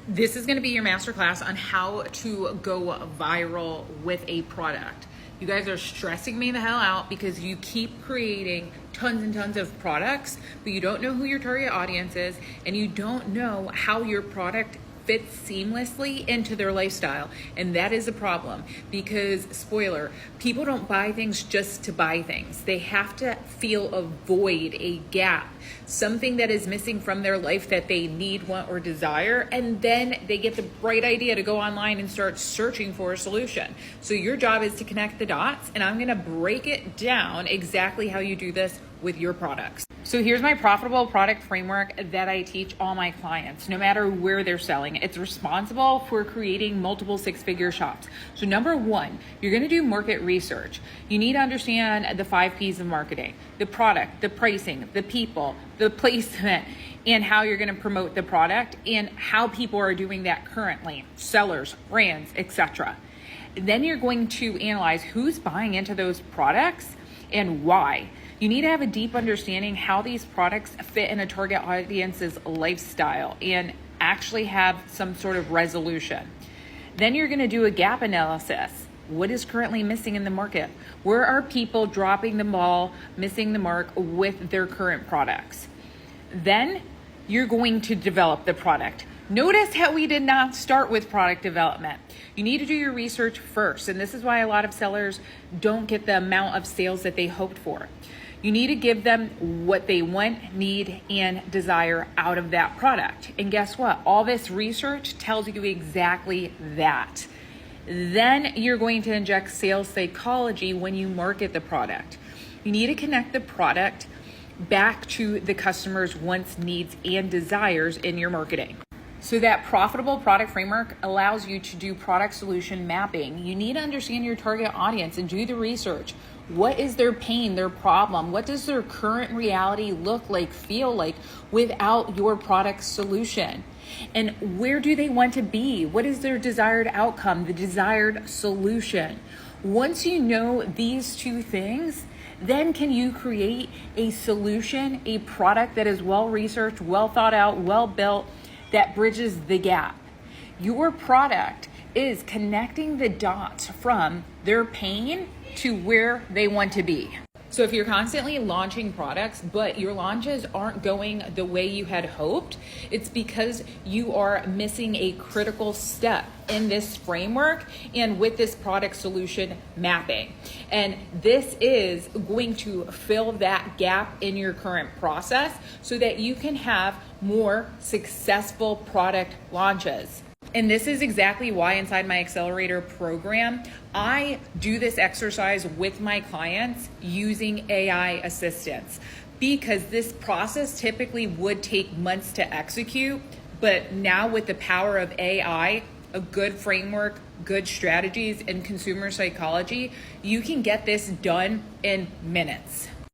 This is going to be your masterclass on how to go viral with a product. You guys are stressing me the hell out because you keep creating tons and tons of products, but you don't know who your target audience is and you don't know how your product fits seamlessly into their lifestyle. And that is a problem because, spoiler, people don't buy things just to buy things. They have to feel a void, a gap, something that is missing from their life that they need, want, or desire. And then they get the bright idea to go online and start searching for a solution. So your job is to connect the dots, and I'm gonna break it down exactly how you do this with your products. So here's my profitable product framework that I teach all my clients, no matter where they're selling. It's responsible for creating multiple six-figure shops. So number one, you're gonna do market research. You need to understand the 5 P's of marketing: the product, the pricing, the people, the placement, and how you're gonna promote the product and how people are doing that currently, sellers, brands, etc. Then you're going to analyze who's buying into those products and why. You need to have a deep understanding how these products fit in a target audience's lifestyle and actually have some sort of resolution. Then you're going to do a gap analysis. What is currently missing in the market? Where are people dropping the ball, missing the mark with their current products? Then you're going to develop the product. Notice how we did not start with product development. You need to do your research first, and this is why a lot of sellers don't get the amount of sales that they hoped for. You need to give them what they want, need, and desire out of that product. And guess what? All this research tells you exactly that. Then you're going to inject sales psychology when you market the product. You need to connect the product back to the customer's wants, needs, and desires in your marketing. So that profitable product framework allows you to do product solution mapping. You need to understand your target audience and do the research. What is their pain, their problem? What does their current reality look like, feel like without your product solution? And where do they want to be? What is their desired outcome, the desired solution? Once you know these 2 things, then can you create a solution, a product that is well researched, well thought out, well built, that bridges the gap. Your product is connecting the dots from their pain to where they want to be. So if you're constantly launching products, but your launches aren't going the way you had hoped, it's because you are missing a critical step in this framework and with this product solution mapping. And this is going to fill that gap in your current process so that you can have more successful product launches. And this is exactly why inside my accelerator program, I do this exercise with my clients using AI assistance, because this process typically would take months to execute. But now with the power of AI, a good framework, good strategies, and consumer psychology, you can get this done in minutes.